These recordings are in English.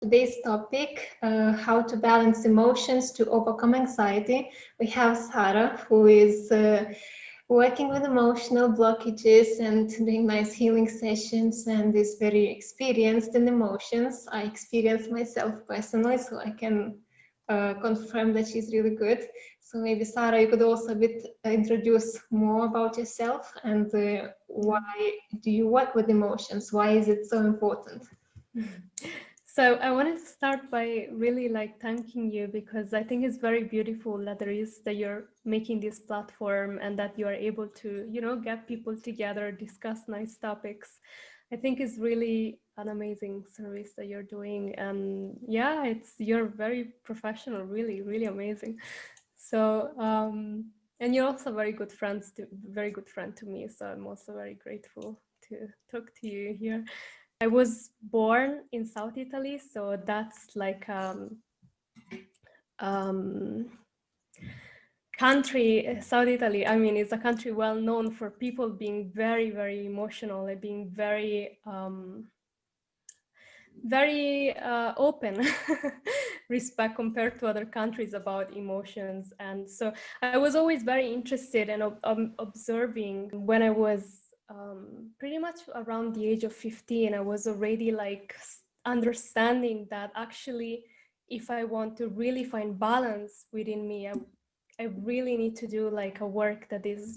Today's topic, how to balance emotions to overcome anxiety. We have Sara, who is working with emotional blockages and doing nice healing sessions and is very experienced in emotions. I experienced myself personally, so I can confirm that she's really good. So maybe Sara, you could also a bit introduce more about yourself and why do you work with emotions? Why is it so important? So I wanted to start by really thanking you, because I think it's very beautiful that you're making this platform and that you are able to, get people together, discuss nice topics. I think it's really an amazing service that you're doing. And yeah, you're very professional, really, really amazing. So, and you're also very good friend to me. So I'm also very grateful to talk to you here. I was born in South Italy, so that's um, country. South Italy, I mean, is a country well known for people being very, very emotional and being very open respect compared to other countries about emotions. And so I was always very interested in observing. When I was pretty much around the age of 15, I was already understanding that actually, if I want to really find balance within me, I really need to do a work that is,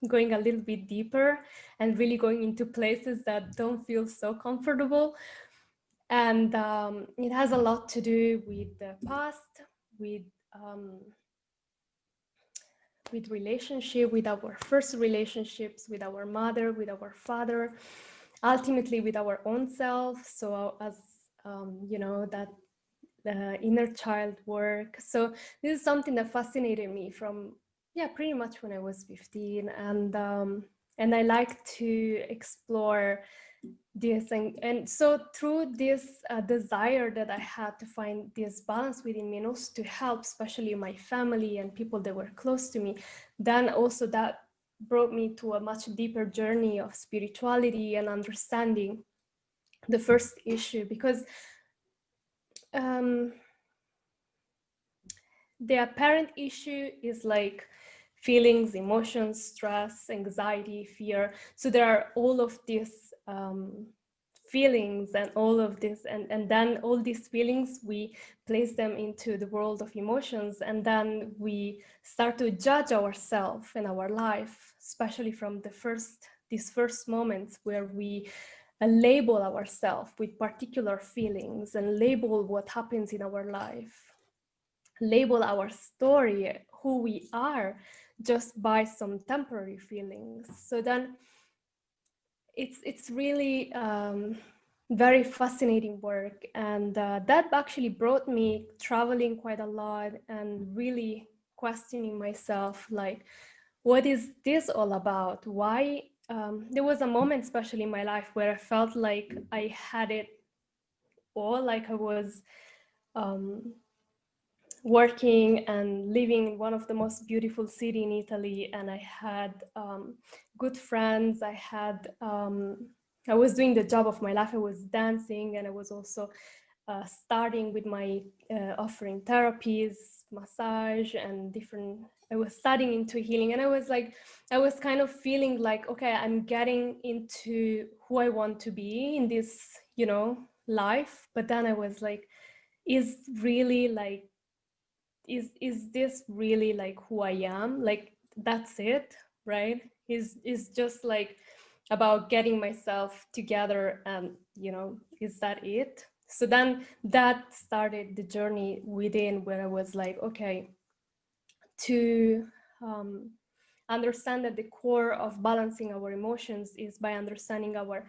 going a little bit deeper and really going into places that don't feel so comfortable. And it has a lot to do with the past, with um, relationship, with our first relationships, with our mother, with our father, ultimately with our own self. So as that inner child work. So this is something that fascinated me from pretty much when I was 15, and I like to explore this. And so through this desire that I had to find this balance within me, and also to help especially my family and people that were close to me, then also that brought me to a much deeper journey of spirituality and understanding the first issue. Because the apparent issue is feelings, emotions, stress, anxiety, fear. So there are all of these feelings and all of this, and then all these feelings, we place them into the world of emotions, and then we start to judge ourselves and our life, especially from these first moments where we label ourselves with particular feelings and label what happens in our life, label our story, who we are, just by some temporary feelings. So then it's really very fascinating work. And that actually brought me traveling quite a lot and really questioning myself, what is this all about? Why? There was a moment, especially in my life, where I felt like I had it all, like I was working and living in one of the most beautiful city in Italy, and I had good friends. I was doing the job of my life. I was dancing, and I was also starting with my offering therapies, massage, and different. I was studying into healing, and I was kind of feeling like, okay, I'm getting into who I want to be in this, life. But then I was like, is really is this really who I am? That's it, right? Is just about getting myself together, and is that it? So then that started the journey within, where I was like, okay, to understand that the core of balancing our emotions is by understanding our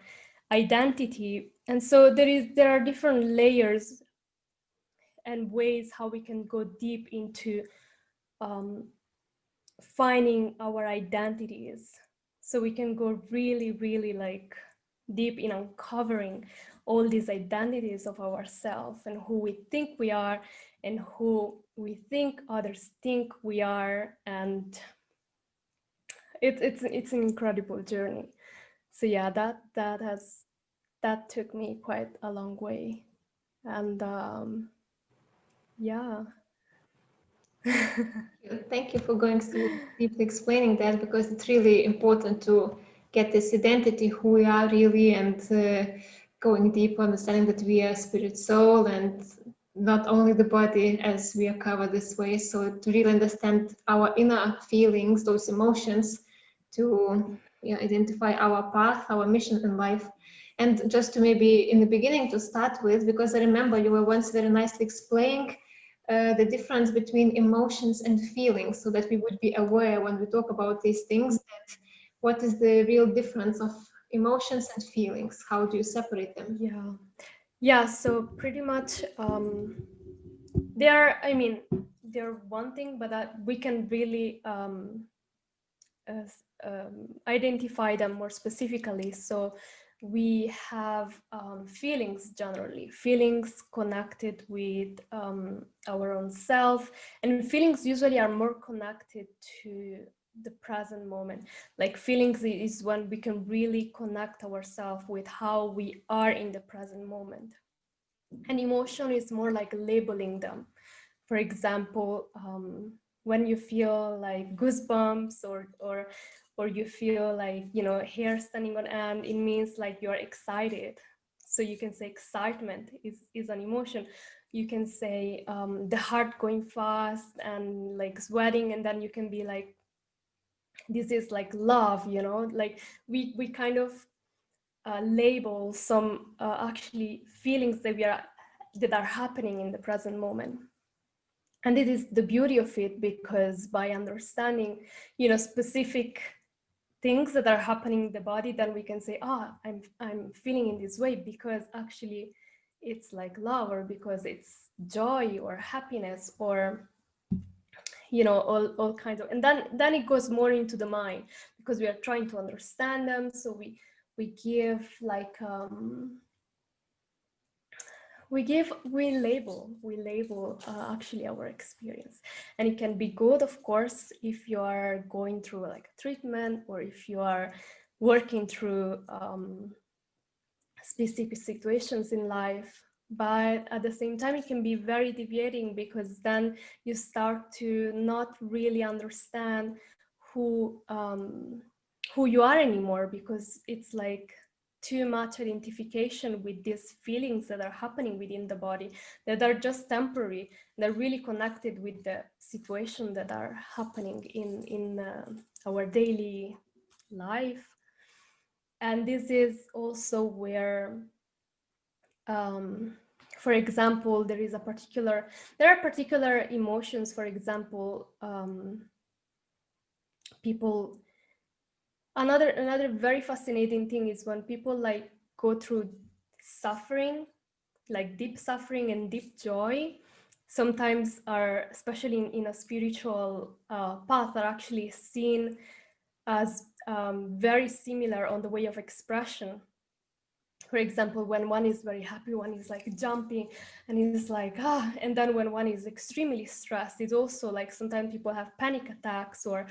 identity. And so there are different layers and ways how we can go deep into finding our identities. So we can go really, really deep in uncovering all these identities of ourselves and who we think we are and who we think others think we are. And it's an incredible journey. So yeah, that took me quite a long way. And yeah. Thank you for going so deeply explaining that, because it's really important to get this identity, who we are really, and going deep, understanding that we are spirit, soul, and not only the body, as we are covered this way. So to really understand our inner feelings, those emotions, to identify our path, our mission in life. And just to maybe in the beginning to start with, because I remember you were once very nicely explaining the difference between emotions and feelings, so that we would be aware when we talk about these things, that what is the real difference of emotions and feelings? How do you separate them? Yeah, so pretty much they're, I mean, they're one thing, but that we can really identify them more specifically. So we have feelings, generally feelings connected with our own self, and feelings usually are more connected to the present moment. Like feelings is when we can really connect ourselves with how we are in the present moment, and emotion is more like labeling them. For example, when you feel like goosebumps, or you feel like, you know, hair standing on end, it means like you're excited. So you can say excitement is an emotion. You can say the heart going fast and like sweating, and then you can be like, this is like love, you know, like we kind of label some actually feelings that are happening in the present moment. And it is the beauty of it, because by understanding, you know, specific things that are happening in the body, then we can say, I'm feeling in this way because actually it's like love, or because it's joy or happiness, or, you know, all kinds of, and then it goes more into the mind, because we are trying to understand them. So we give like we label actually our experience. And it can be good, of course, if you are going through like a treatment, or if you are working through specific situations in life. But at the same time, it can be very deviating, because then you start to not really understand who you are anymore, because it's like too much identification with these feelings that are happening within the body, that are just temporary. They're really connected with the situation that are happening in our daily life. And this is also where, for example, there are particular emotions. For example, people, another very fascinating thing is when people like go through suffering, like deep suffering and deep joy, sometimes are, especially in a spiritual path, are actually seen as very similar on the way of expression. For example, when one is very happy, one is like jumping and is like, and then when one is extremely stressed, it's also like sometimes people have panic attacks, or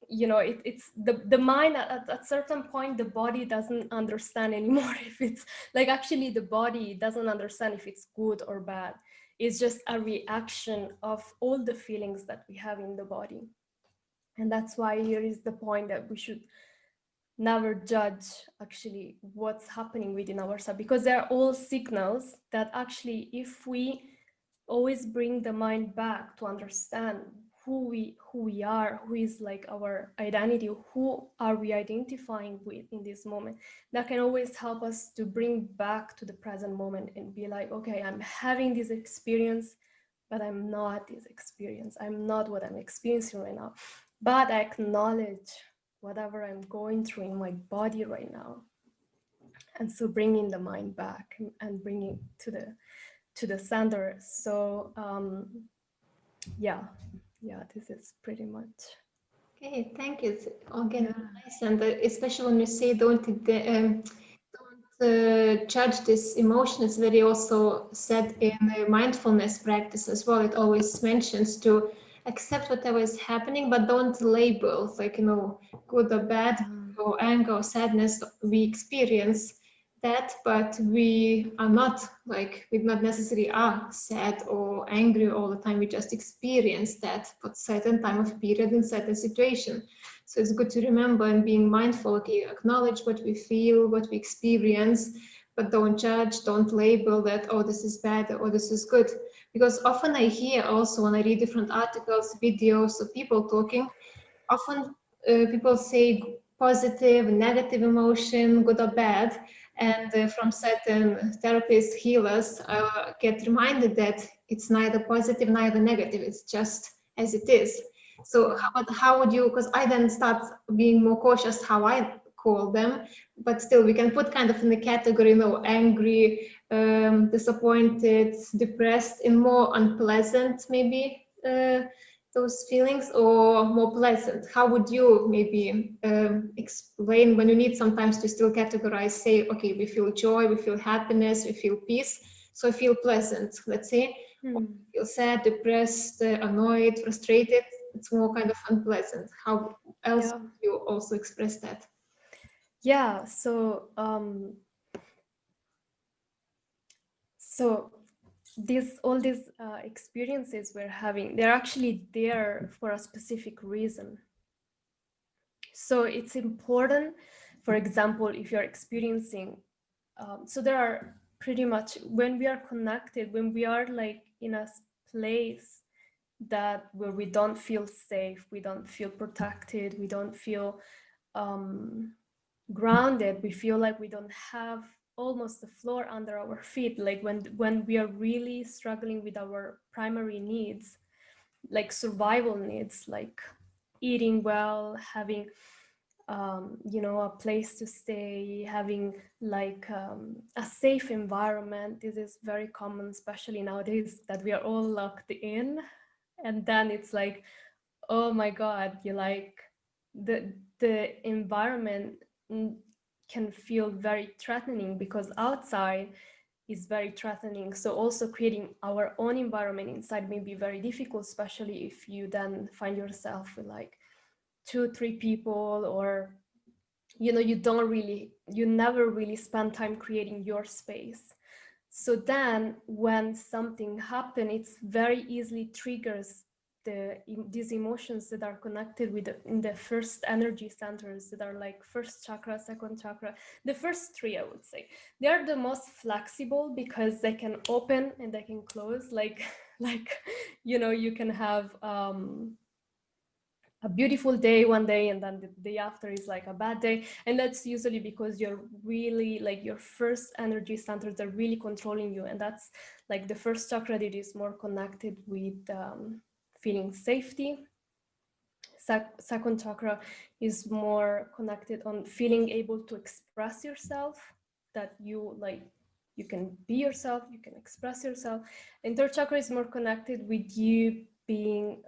you know, it's the mind at certain point, the body doesn't understand anymore if it's like, actually the body doesn't understand if it's good or bad. It's just a reaction of all the feelings that we have in the body. And that's why here is the point that we should never judge actually what's happening within ourselves, because they're all signals that actually, if we always bring the mind back to understand who we are, who is like our identity, who are we identifying with in this moment, that can always help us to bring back to the present moment and be like, okay, I'm having this experience, but I'm not this experience. I'm not what I'm experiencing right now, but I acknowledge whatever I'm going through in my body right now. And so bringing the mind back and bringing to the center. So yeah, this is pretty much. Okay, thank you. It's again nice, and especially when you say don't judge this emotion. It's very also said in mindfulness practice as well. It always mentions to accept whatever is happening, but don't label, like, you know, good or bad, or anger or sadness we experience. that, but we are not like, we not necessarily are sad or angry all the time. We just experience that for certain time of period in certain situation. So it's good to remember and being mindful, okay, acknowledge what we feel, what we experience, but don't judge, don't label that, oh, this is bad or this is good. Because often I hear also when I read different articles, videos of people talking, often people say positive, negative emotion, good or bad, and from certain therapists, healers, get reminded that it's neither positive, neither negative. It's just as it is. So, Yeah. how would you? Because I then start being more cautious how I call them, but still we can put kind of in the category, angry, disappointed, depressed, in more unpleasant maybe. Those feelings, or more pleasant? How would you maybe explain when you need sometimes to still categorize, say, okay, we feel joy, we feel happiness, we feel peace, so I feel pleasant, let's say, or feel sad, depressed, annoyed, frustrated, it's more kind of unpleasant. How else Yeah. would you also express that? Yeah. So these all these experiences we're having, they're actually there for a specific reason. So it's important, for example, if you're experiencing, so there are pretty much, when we are connected, when we are like in a place that where we don't feel safe, we don't feel protected, we don't feel grounded, we feel like we don't have almost the floor under our feet, like when we are really struggling with our primary needs, like survival needs, like eating well, having a place to stay, having like a safe environment. This is very common, especially nowadays that we are all locked in. And then it's like, oh my God, you like the environment can feel very threatening because outside is very threatening. So also creating our own environment inside may be very difficult, especially if you then find yourself with like 2-3 people, or you never really spend time creating your space. So then when something happens, it's very easily triggers these emotions that are connected with in the first energy centers, that are like first chakra, second chakra. The first three, I would say, they are the most flexible because they can open and they can close, like you can have a beautiful day one day, and then the day after is like a bad day. And that's usually because you're really like, your first energy centers are really controlling you. And that's like the first chakra that is more connected with feeling safety. Second chakra is more connected on feeling able to express yourself, that you can be yourself, you can express yourself. And third chakra is more connected with you being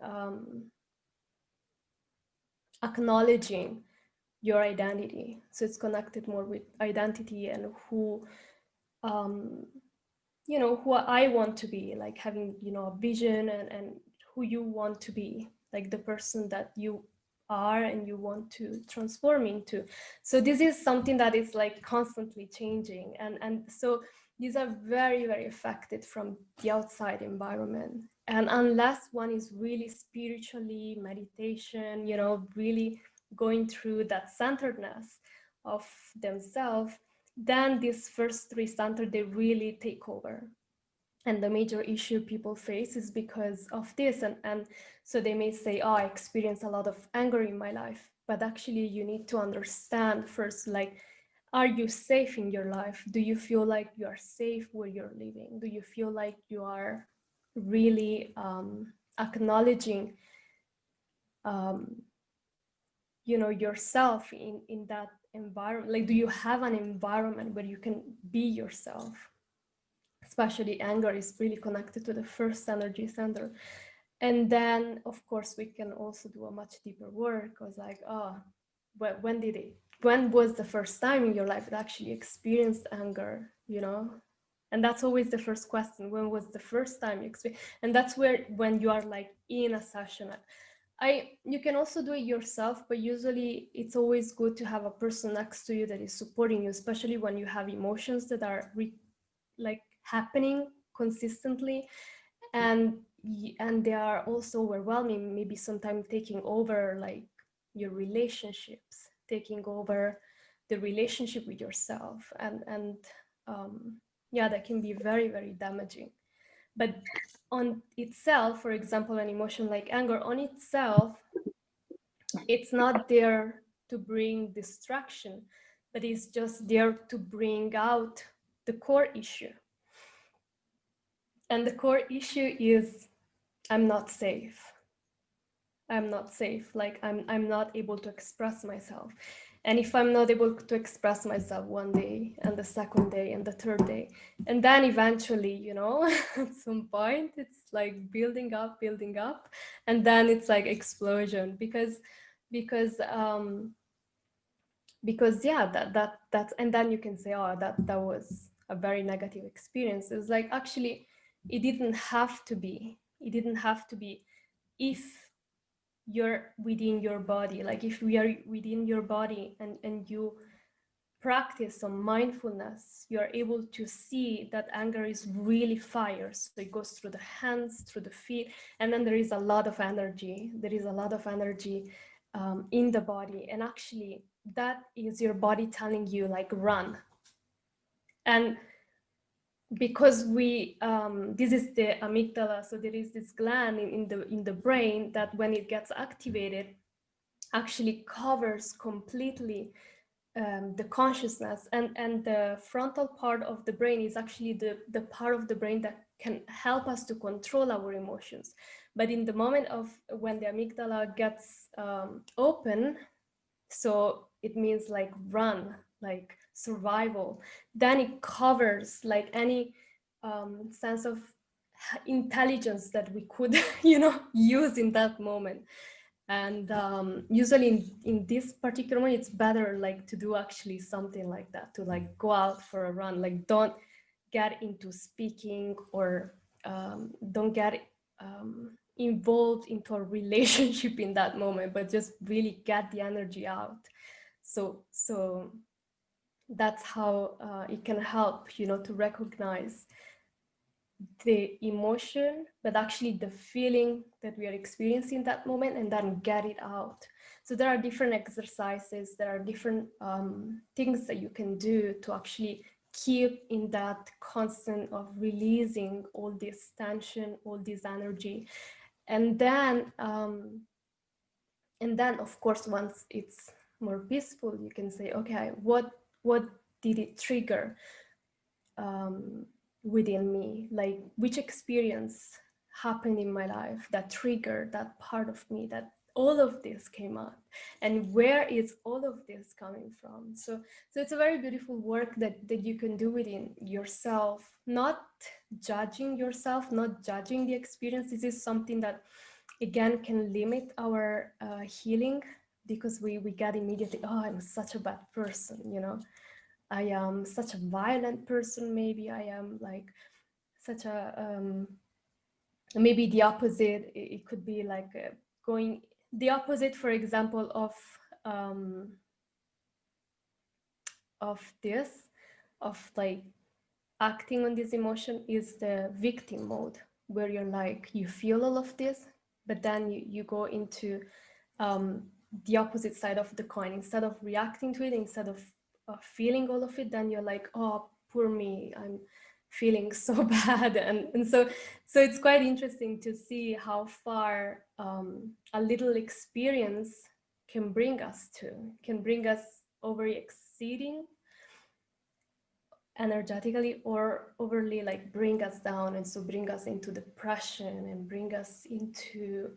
acknowledging your identity. So it's connected more with identity and who who I want to be, like having a vision, and who you want to be, like the person that you are and you want to transform into. So this is something that is like constantly changing, and so these are very, very affected from the outside environment. And unless one is really spiritually meditation, really going through that centeredness of themselves, then these first three centers, they really take over. And the major issue people face is because of this. And so they may say, oh, I experience a lot of anger in my life. But actually, you need to understand first, like, are you safe in your life? Do you feel like you are safe where you're living? Do you feel like you are really acknowledging yourself in that environment? Like, do you have an environment where you can be yourself? Especially anger is really connected to the first energy center. And then of course we can also do a much deeper work, because like, when was the first time in your life that actually experienced anger? And that's always the first question. When was the first time you experienced? And that's when you are like in a session, You can also do it yourself, but usually it's always good to have a person next to you that is supporting you, especially when you have emotions that are like happening consistently, and they are also overwhelming, maybe sometimes taking over like your relationships, taking over the relationship with yourself, and yeah, that can be very, very damaging. But on itself, for example, an emotion like anger on itself, it's not there to bring distraction, but it's just there to bring out the core issue. And the core issue is, I'm not safe. I'm not safe. Like I'm not able to express myself. And if I'm not able to express myself one day and the second day and the third day, and then eventually, you know, at some point it's like building up, and then it's like explosion because yeah, that's, and then you can say, oh, that was a very negative experience. It's like, actually, it didn't have to be. It didn't have to be. If you're within your body, like if we are within your body and you practice some mindfulness, you're able to see that anger is really fire. So it goes through the hands, through the feet, and then there is a lot of energy. There is a lot of energy in the body, and actually that is your body telling you like, run. And because we this is the amygdala, so there is this gland in the brain that when it gets activated actually covers completely the consciousness, and the frontal part of the brain is actually the part of the brain that can help us to control our emotions. But in the moment of when the amygdala gets open, so it means like run, like survival, then it covers like any sense of intelligence that we could you know, use in that moment. And usually in this particular moment, it's better like to do actually something like that, to like go out for a run. Like don't get into speaking, or don't get involved into a relationship in that moment, but just really get the energy out. So that's how it can help, you know, to recognize the emotion, but actually the feeling that we are experiencing that moment, and then get it out. So there are different exercises, there are different things that you can do to actually keep in that constant of releasing all this tension, all this energy. And then of course, once it's more peaceful, you can say, okay, what did it trigger within me? Like, which experience happened in my life that triggered that part of me, that all of this came up, and where is all of this coming from? So it's a very beautiful work that you can do within yourself, not judging yourself, not judging the experience. This is something that again can limit our healing, because we get immediately, oh, I'm such a bad person, you know, I am such a violent person, maybe I am like such a maybe the opposite. It could be like going the opposite, for example, of this, of like acting on this emotion, is the victim mode, where you're like, you feel all of this, but then you go into the opposite side of the coin. Instead of reacting to it, instead of feeling all of it, then you're like, oh, poor me, I'm feeling so bad. And so it's quite interesting to see how far a little experience can bring us over exceeding energetically, or overly like bring us down, and so bring us into depression and bring us into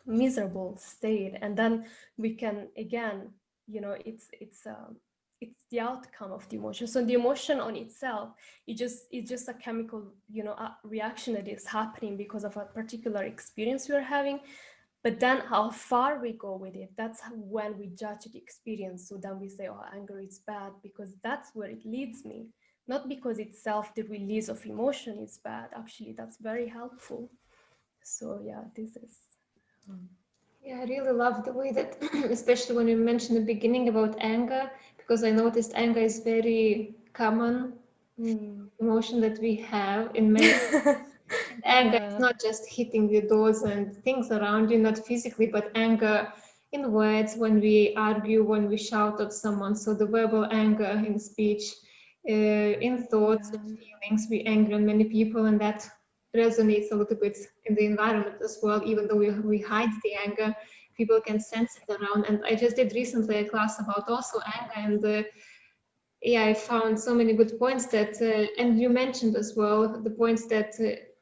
miserable state. And then we can again, you know, it's the outcome of the emotion. So the emotion on itself, it's just a chemical, you know, a reaction that is happening because of a particular experience we are having. But then how far we go with it, that's when we judge the experience. So then we say, oh, anger is bad because that's where it leads me, not because itself the release of emotion is bad. Actually, that's very helpful. So yeah, this is Yeah, I really love the way that, especially when you mentioned the beginning about anger, because I noticed anger is very common Mm. emotion that we have in many. And anger is Yeah, not just hitting the doors and things around you, not physically, but anger in words when we argue, when we shout at someone. So the verbal anger in speech, in thoughts and yeah, feelings, we anger on many people, and that resonates a little bit in the environment as well. Even though we hide the anger, people can sense it around. And I just did recently a class about also anger, and yeah, I found so many good points that, and you mentioned as well the points that,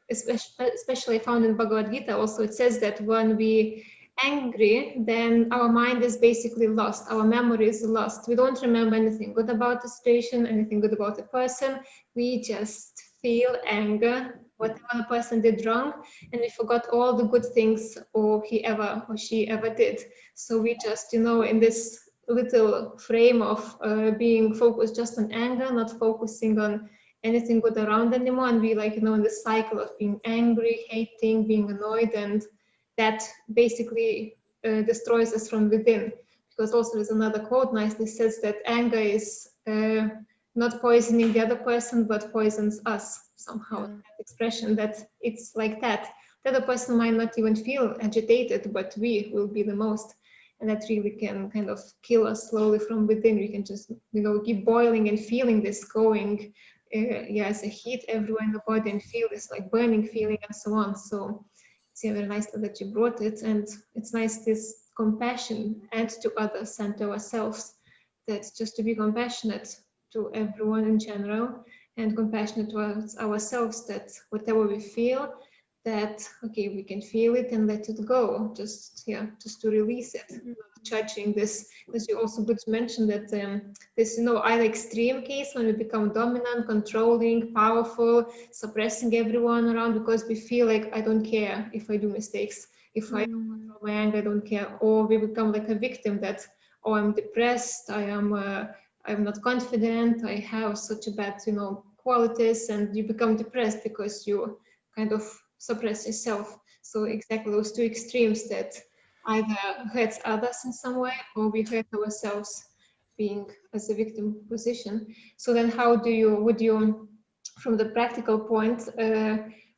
especially I found in Bhagavad Gita also, it says that when we angry, then our mind is basically lost. Our memory is lost. We don't remember anything good about the situation, anything good about the person. We just feel anger, whatever the person did wrong, and we forgot all the good things or he ever or she ever did. So we just, in this little frame of being focused just on anger, not focusing on anything good around anymore, and we like in this cycle of being angry, hating, being annoyed, and that basically destroys us from within. Because also there's another quote nicely says that anger is not poisoning the other person but poisons us somehow. yeah, That expression that it's like that. The other person might not even feel agitated, but we will be the most, and that really can kind of kill us slowly from within. We can just keep boiling and feeling this going, yeah, as a heat everywhere in the body, and feel this like burning feeling and so on. So it's, yeah, very nice that you brought it, and it's nice this compassion and to others and to ourselves, that just to be compassionate to everyone in general, and compassionate towards ourselves, that whatever we feel, that okay, we can feel it and let it go, just, yeah, just to release it, mm, not judging this. Because you also good to mention that this, either extreme case when we become dominant, controlling, powerful, suppressing everyone around because we feel like I don't care if I do mistakes, if I don't mm, control my anger, I don't care. Or we become like a victim that, oh, I'm depressed, I'm not confident, I have such a bad qualities, and you become depressed because you kind of suppress yourself. So exactly those two extremes that either hurts others in some way, or we hurt ourselves being as a victim position. So then how would you, from the practical point,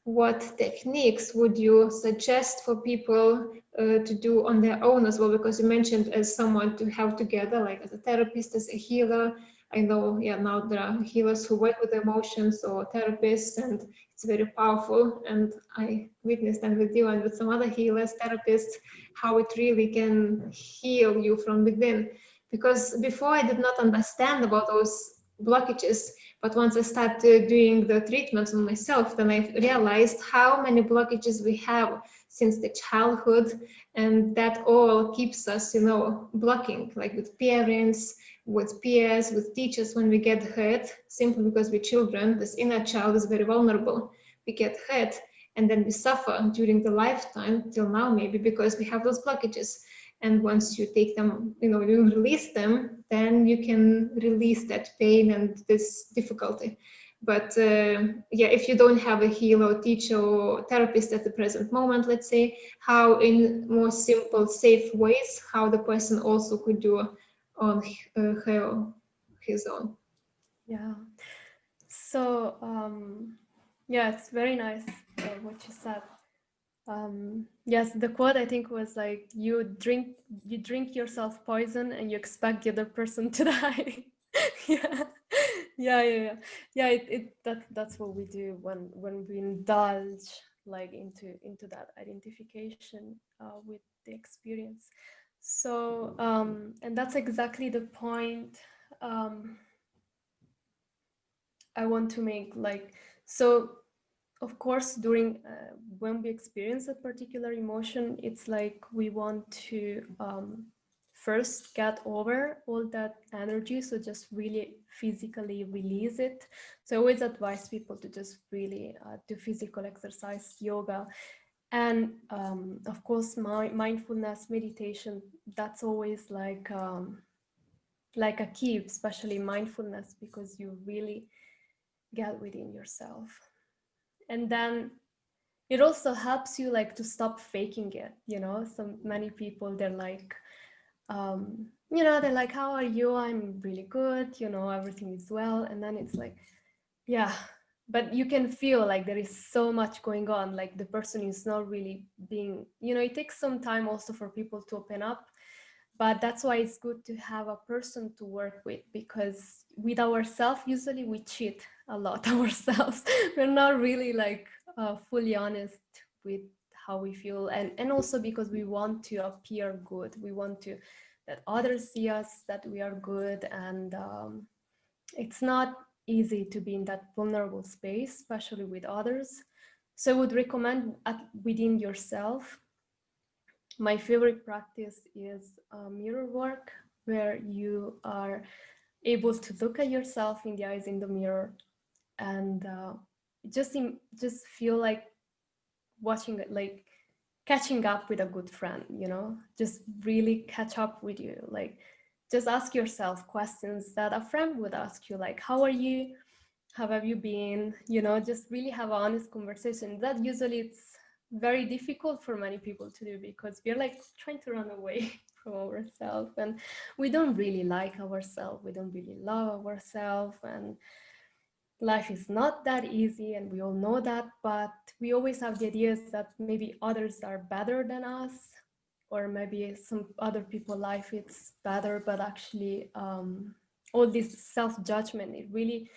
what techniques would you suggest for people to do on their own as well? Because you mentioned as someone to have together, like as a therapist, as a healer. I know, yeah, now there are healers who work with emotions, or therapists, and it's very powerful. And I witnessed them with you and with some other healers, therapists, how it really can heal you from within. Because before I did not understand about those blockages, but once I started doing the treatments on myself, then I realized how many blockages we have since the childhood, and that all keeps us, blocking, like with parents, with peers, with teachers. When we get hurt, simply because we're children, this inner child is very vulnerable. We get hurt, and then we suffer during the lifetime till now, maybe because we have those blockages. And once you take them, you release them, then you can release that pain and this difficulty. But yeah, if you don't have a healer or teacher or therapist at the present moment, let's say, how in more simple, safe ways, how the person also could do on her his own. yeah. So, yeah, it's very nice what you said. Yes, the quote I think was like, you drink yourself poison and you expect the other person to die. Yeah, yeah. That's what we do when we indulge like into that identification with the experience. So, and that's exactly the point I want to make. Like, so of course, during when we experience a particular emotion, it's like we want to first get over all that energy, so just really physically release it. So I always advise people to just really do physical exercise, yoga, and of course mindfulness meditation. That's always like a key, especially mindfulness, because you really get within yourself. And then it also helps you like to stop faking it, you know. So many people, they're like, you know, they're like, how are you? I'm really good, you know, everything is well. And then it's like, yeah, but you can feel like there is so much going on, like the person is not really being, you know, it takes some time also for people to open up. But that's why it's good to have a person to work with, because with ourselves, usually we cheat a lot ourselves. We're not really like fully honest with how we feel. And also because we want to appear good. We want to that others see us, that we are good. And it's not easy to be in that vulnerable space, especially with others. So I would recommend within yourself. My favorite practice is mirror work, where you are able to look at yourself in the eyes in the mirror and just feel like watching it, like catching up with a good friend, you know, just really catch up with you. Like just ask yourself questions that a friend would ask you, like, how are you? How have you been? You know, just really have an honest conversation. That usually it's very difficult for many people to do, because we're like trying to run away from ourselves, and we don't really like ourselves. We don't really love ourselves, and life is not that easy, and we all know that. But we always have the ideas that maybe others are better than us, or maybe some other people life it's better. But actually all this self-judgment, it really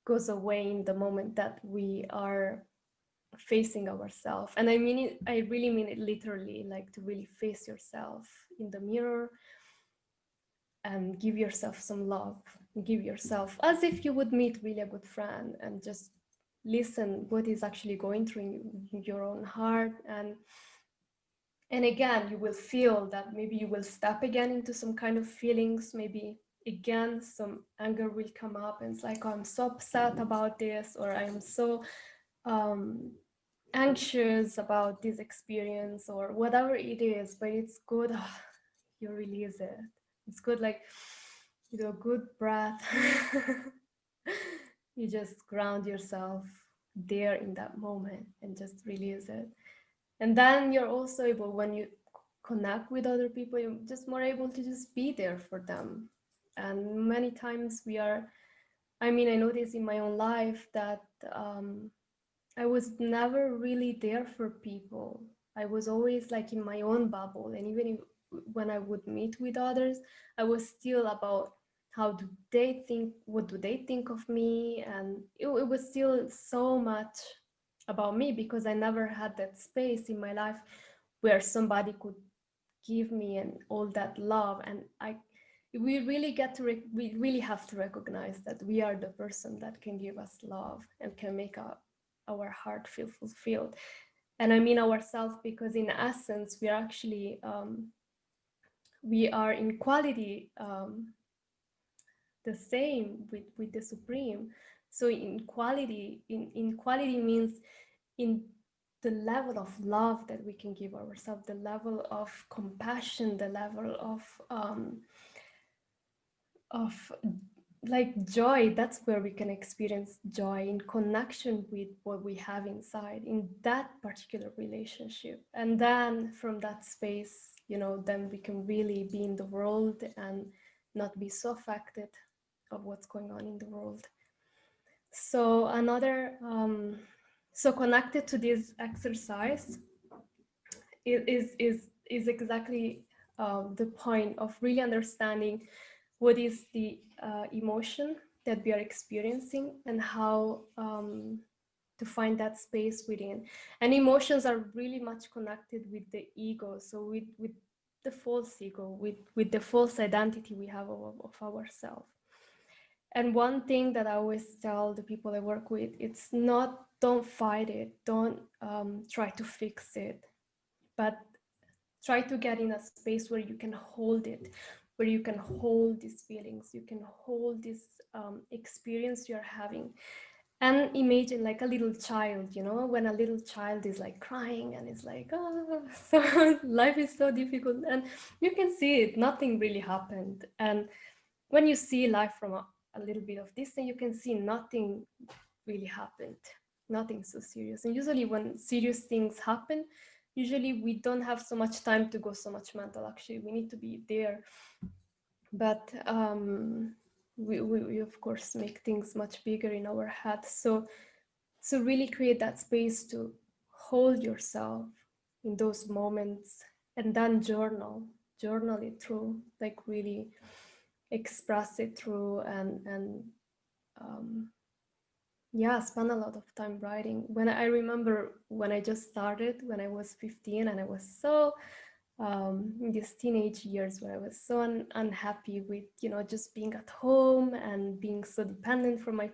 goes away in the moment that we are facing ourselves. And I mean it, I really mean it literally, like to really face yourself in the mirror and give yourself some love. Give yourself as if you would meet really a good friend, and just listen what is actually going through in your own heart. And again, you will feel that maybe you will step again into some kind of feelings. Maybe again some anger will come up, and it's like, oh, I'm so upset about this, or I'm so anxious about this experience, or whatever it is. But it's good, you release it. It's good, like, you do a good breath. You just ground yourself there in that moment and just release it. And then you're also able, when you connect with other people, you're just more able to just be there for them. And many times we are, I mean, I notice in my own life that I was never really there for people. I was always like in my own bubble. And even if, when I would meet with others, I was still about how do they think, what do they think of me? And it was still so much about me, because I never had that space in my life where somebody could give me and all that love. And we really get to we really have to recognize that we are the person that can give us love and can make our heart feel fulfilled. And I mean ourselves, because in essence we are actually we are in quality the same with the Supreme. So in quality, in quality means in the level of love that we can give ourselves, the level of compassion, the level of like joy. That's where we can experience joy, in connection with what we have inside in that particular relationship. And then from that space, you know, then we can really be in the world and not be so affected of what's going on in the world. So another so connected to this exercise is exactly the point of really understanding what is the emotion that we are experiencing, and how to find that space within. And emotions are really much connected with the ego, so with the false ego, with the false identity we have of ourselves. And one thing that I always tell the people I work with, it's not, don't fight it, don't try to fix it, but try to get in a space where you can hold it, where you can hold these feelings, you can hold this experience you're having. And imagine like a little child, you know, when a little child is like crying and it's like, oh, so life is so difficult, and you can see it, nothing really happened. And when you see life from a little bit of distance, you can see nothing really happened. nothing so serious. And usually when serious things happen, usually we don't have so much time to go so much mental. Actually, we need to be there. But we of course make things much bigger in our head. So really create that space to hold yourself in those moments, and then journal it through, like really express it through, and yeah, spend a lot of time writing. When I remember when I just started, when I was 15, and I was so in these teenage years where I was so unhappy with, you know, just being at home and being so dependent from my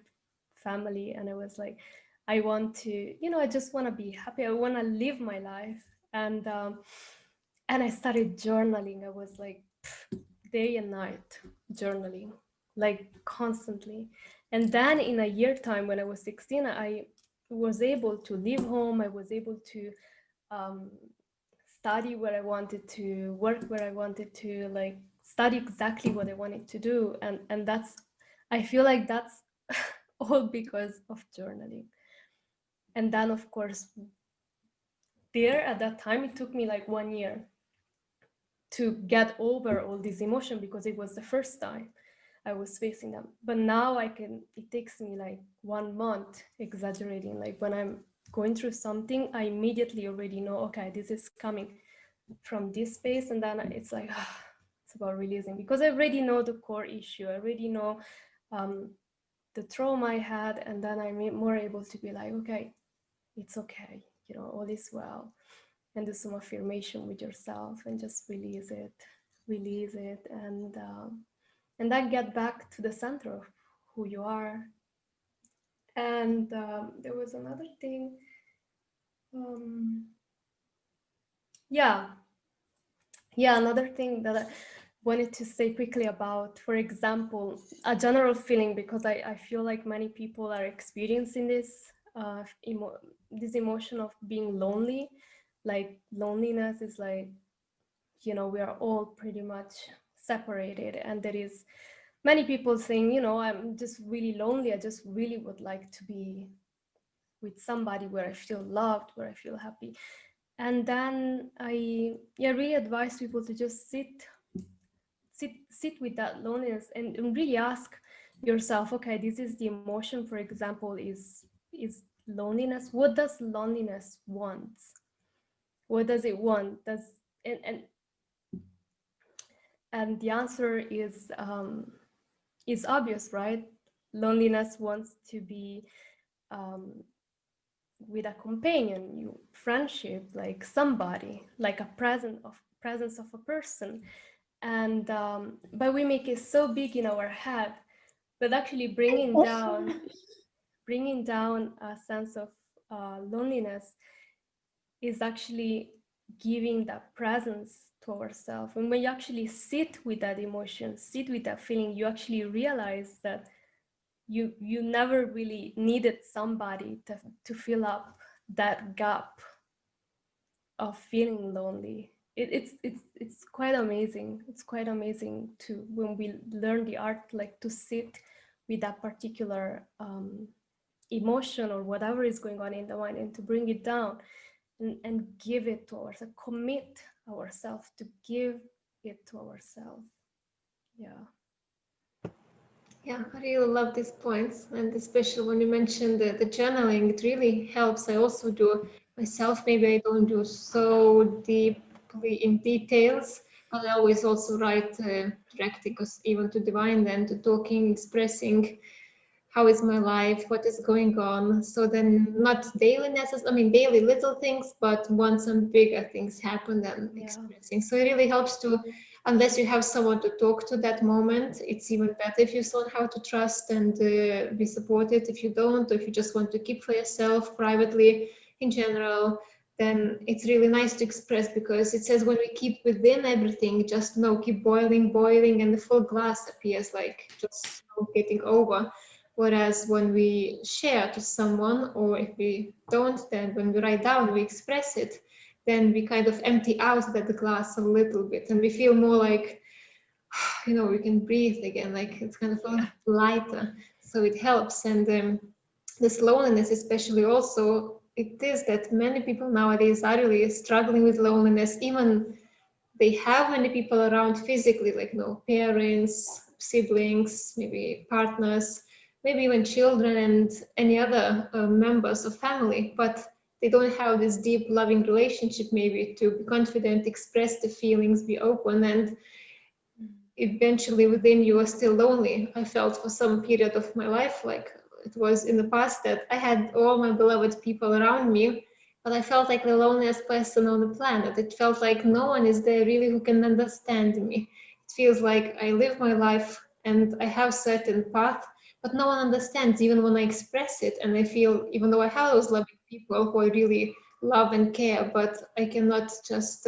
family. And I was like, I want to, you know, I just want to be happy. I want to live my life. And I started journaling. I was like day and night journaling, like constantly. And then in a year time, when I was 16, I was able to leave home. I was able to study where I wanted to, work where I wanted to, like study exactly what I wanted to do. And that's, I feel like that's all because of journaling. And then of course, there at that time, it took me like 1 year to get over all this emotion, because it was the first time I was facing them. But now it takes me like 1 month, exaggerating. Like when I'm going through something, I immediately already know, okay, this is coming from this space. And then it's like, it's about releasing, because I already know the core issue. I already know the trauma I had. And then I'm more able to be like, okay, it's okay, you know, all is well. And do some affirmation with yourself and just release it, and then get back to the center of who you are. And there was another thing. Yeah, another thing that I wanted to say quickly about, for example, a general feeling, because I feel like many people are experiencing this this emotion of being lonely. Like loneliness is like, you know, we are all pretty much separated, and there is many people saying, you know, I'm just really lonely. I just really would like to be with somebody where I feel loved, where I feel happy. And then I really advise people to just sit with that loneliness, and really ask yourself, okay, this is the emotion, for example, is loneliness. What does loneliness want? What does it want? And the answer is obvious, right? Loneliness wants to be with a companion, friendship, like somebody, like a presence of a person. And but we make it so big in our head, but actually bringing down a sense of loneliness is actually giving that presence to ourselves. And when you actually sit with that emotion, sit with that feeling, you actually realize that you never really needed somebody to fill up that gap of feeling lonely. It's quite amazing. It's quite amazing to, when we learn the art, like to sit with that particular emotion or whatever is going on in the mind, and to bring it down and give it to ourselves, commit ourselves to give it to ourselves. Yeah, I really love these points, and especially when you mentioned the journaling, it really helps. I also do myself. Maybe I don't do so deeply in details, but I always also write directly, because even to divine, then to talking, expressing how is my life, what is going on. So then not daily necessarily, I mean daily little things, but once some bigger things happen, then expressing. So it really helps to, unless you have someone to talk to that moment, it's even better if you learn how to trust and be supported. If you don't, or if you just want to keep for yourself privately in general, then it's really nice to express, because it says when we keep within everything, just keep boiling, and the full glass appears like just getting over. Whereas when we share to someone, or if we don't, then when we write down, we express it, then we kind of empty out that glass a little bit, and we feel more like, we can breathe again, like it's kind of lighter. So it helps. And this loneliness, especially also, it is that many people nowadays are really struggling with loneliness, even they have many people around physically, like parents, siblings, maybe partners, maybe even children and any other members of family, but they don't have this deep loving relationship maybe to be confident, express the feelings, be open, and eventually within you are still lonely. I felt for some period of my life like it was in the past that I had all my beloved people around me, but I felt like the loneliest person on the planet. It felt like no one is there really who can understand me. It feels like I live my life and I have certain path, but no one understands even when I express it. And I feel, even though I have those loving people who I really love and care, but I cannot just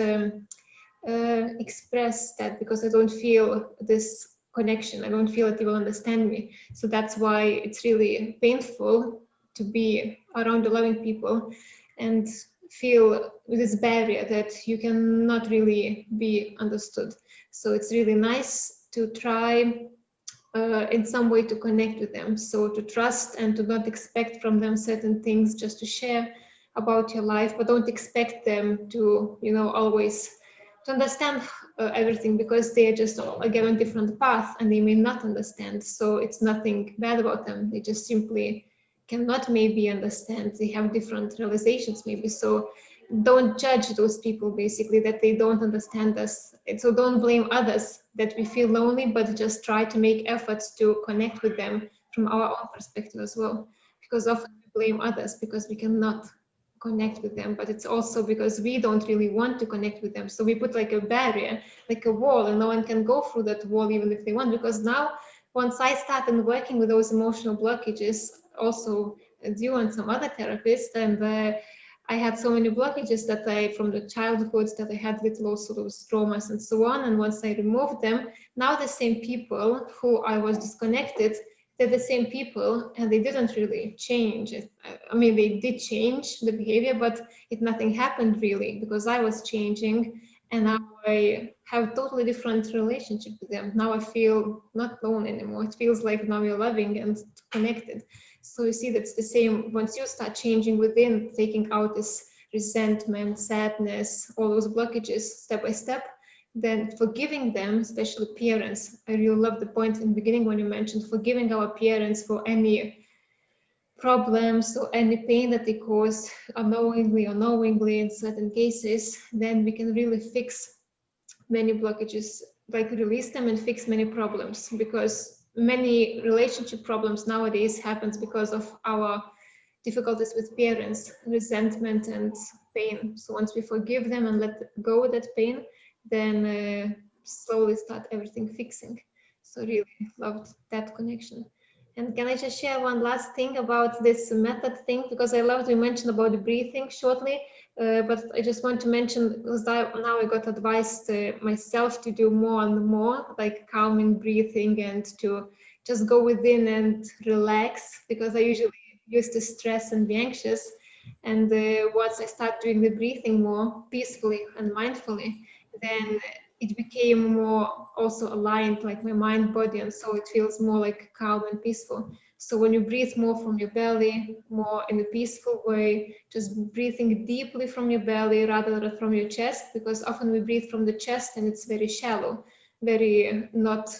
express that because I don't feel this connection. I don't feel that they will understand me. So that's why it's really painful to be around the loving people and feel this barrier that you cannot really be understood. So it's really nice to try in some way to connect with them. So to trust and to not expect from them certain things, just to share about your life, but don't expect them to, always to understand everything, because they are just again on different path and they may not understand. So it's nothing bad about them. They just simply cannot maybe understand. They have different realizations maybe. So don't judge those people basically that they don't understand us. And so don't blame others that we feel lonely, but just try to make efforts to connect with them from our own perspective as well. Because often we blame others because we cannot connect with them, but it's also because we don't really want to connect with them. So we put like a barrier, like a wall, and no one can go through that wall even if they want. Because now, once I started working with those emotional blockages, also as you and some other therapists, and I had so many blockages that from the childhood, that I had with also those traumas and so on. And once I removed them, now the same people who I was disconnected, they're the same people and they didn't really change. I mean, they did change the behavior, but nothing happened really because I was changing, and now I have totally different relationship with them. Now I feel not alone anymore. It feels like now we're loving and connected. So you see, that's the same. Once you start changing within, taking out this resentment, sadness, all those blockages step by step, then forgiving them, especially parents. I really love the point in the beginning when you mentioned forgiving our parents for any problems or any pain that they cause unknowingly or knowingly in certain cases, then we can really fix many blockages, like release them and fix many problems, because many relationship problems nowadays happens because of our difficulties with parents, resentment and pain. So once we forgive them and let go of that pain, then slowly start everything fixing. So really loved that connection. And can I just share one last thing about this method thing? Because I loved you mentioned about the breathing shortly, but I just want to mention, because now I got advice myself to do more and more, like calming breathing and to just go within and relax, because I usually used to stress and be anxious. And once I start doing the breathing more peacefully and mindfully, then it became more also aligned, like my mind, body, and so it feels more like calm and peaceful. So when you breathe more from your belly, more in a peaceful way, just breathing deeply from your belly rather than from your chest, because often we breathe from the chest and it's very shallow, very not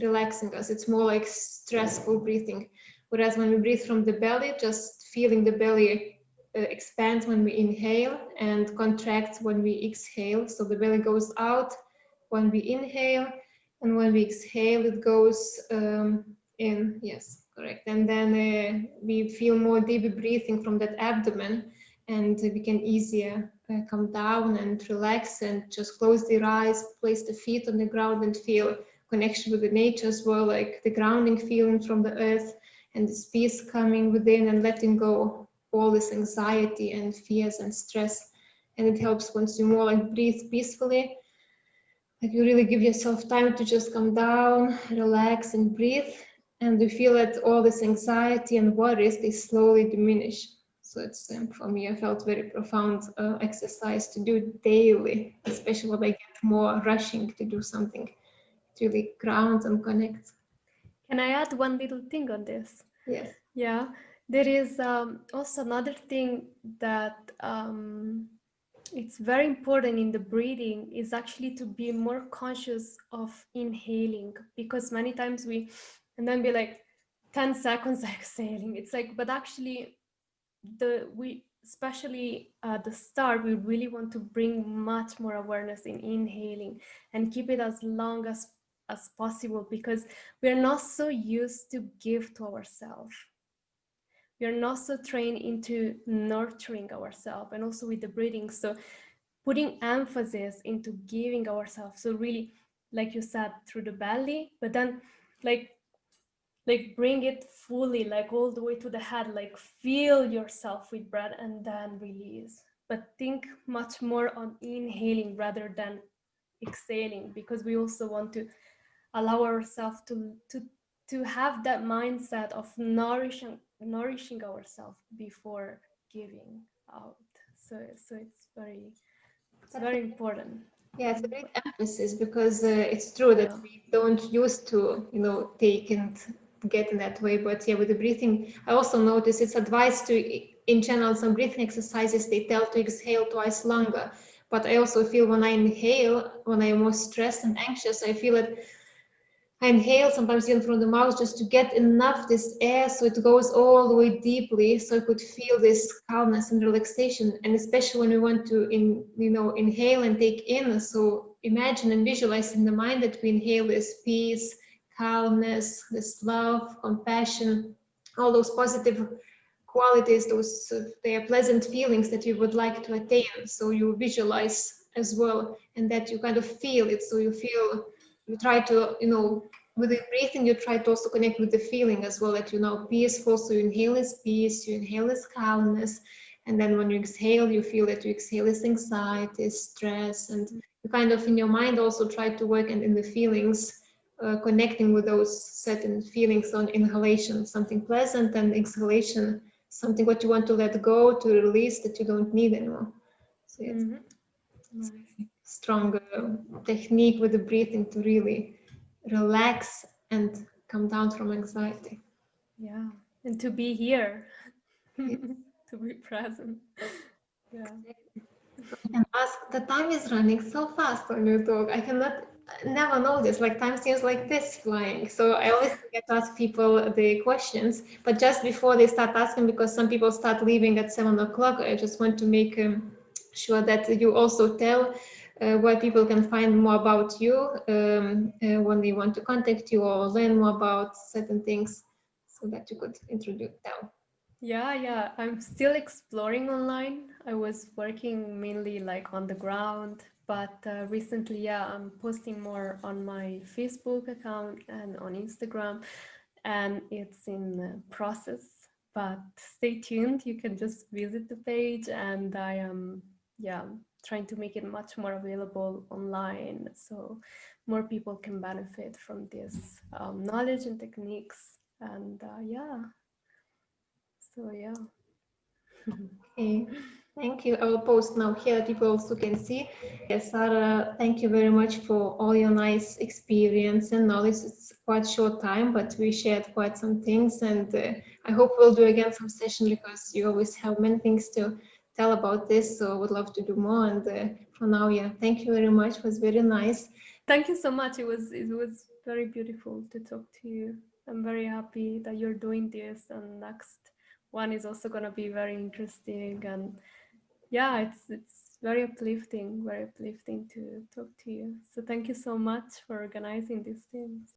relaxing us. It's more like stressful breathing. Whereas when we breathe from the belly, just feeling the belly expands when we inhale and contracts when we exhale. So the belly goes out when we inhale, and when we exhale, it goes in. Yes, correct. And then we feel more deep breathing from that abdomen, and we can easier come down and relax and just close the eyes, place the feet on the ground and feel connection with the nature as well, like the grounding feeling from the earth and this peace coming within and letting go all this anxiety and fears and stress. And it helps once you more like breathe peacefully, like you really give yourself time to just come down, relax and breathe, and you feel that all this anxiety and worries, they slowly diminish. So it's for me, I felt very profound exercise to do daily, especially when I get more rushing to do something, to really ground and connect. Can I add one little thing on this? Yes. Yeah, There is also another thing that it's very important in the breathing is actually to be more conscious of inhaling, because many times and then be like 10 seconds exhaling. It's like, but actually we especially at the start, we really want to bring much more awareness in inhaling and keep it as long as possible, because we are not so used to give to ourselves. We are not so trained into nurturing ourselves, and also with the breathing. So putting emphasis into giving ourselves. So really, like you said, through the belly, but then like bring it fully, like all the way to the head, like fill yourself with breath and then release. But think much more on inhaling rather than exhaling, because we also want to allow ourselves to have that mindset of nourishing ourselves before giving out. So it's very important. Yeah, it's a great emphasis, because it's true that Yeah. we don't used to, take and get in that way. But yeah, with the breathing, I also notice it's advised to, in general, some breathing exercises, they tell to exhale twice longer. But I also feel when I inhale, when I'm more stressed and anxious, I feel it. I inhale sometimes even from the mouth just to get enough this air so it goes all the way deeply, so I could feel this calmness and relaxation. And especially when we want to inhale and take in, so imagine and visualize in the mind that we inhale this peace, calmness, this love, compassion, all those positive qualities, those they are pleasant feelings that you would like to attain. So you visualize as well, and that you kind of feel it. So you try to, with the breathing, you try to also connect with the feeling as well, that you're now peaceful. So you inhale this peace, you inhale this calmness, and then when you exhale, you feel that you exhale this anxiety, stress, and you kind of in your mind also try to work and in the feelings, connecting with those certain feelings on inhalation, something pleasant, and exhalation, something what you want to let go, to release, that you don't need anymore. So it's Nice. strong technique with the breathing to really relax and come down from anxiety. Yeah, and to be here, Yeah. to be present. Yeah. And ask, the time is running so fast when you talk. I cannot never know this. Like time seems like this flying. So I always forget to ask people the questions. But just before they start asking, because some people start leaving at 7 o'clock, I just want to make sure that you also tell where people can find more about you when they want to contact you or learn more about certain things, so that you could introduce them. Yeah. I'm still exploring online. I was working mainly like on the ground, but recently, yeah, I'm posting more on my Facebook account and on Instagram, and it's in the process. But stay tuned. You can just visit the page, and I am, yeah, trying to make it much more available online, so more people can benefit from this knowledge and techniques. And yeah. So yeah. Okay, thank you. I will post now here that people also can see. Yes, Sara, thank you very much for all your nice experience and knowledge. It's quite short time, but we shared quite some things, and I hope we'll do again some session, because you always have many things to tell about this. So I would love to do more. And for now, yeah, thank you very much. It was very nice. Thank you so much. It was very beautiful to talk to you. I'm very happy that you're doing this, and next one is also gonna be very interesting. And yeah, it's very uplifting to talk to you. So thank you so much for organizing these things.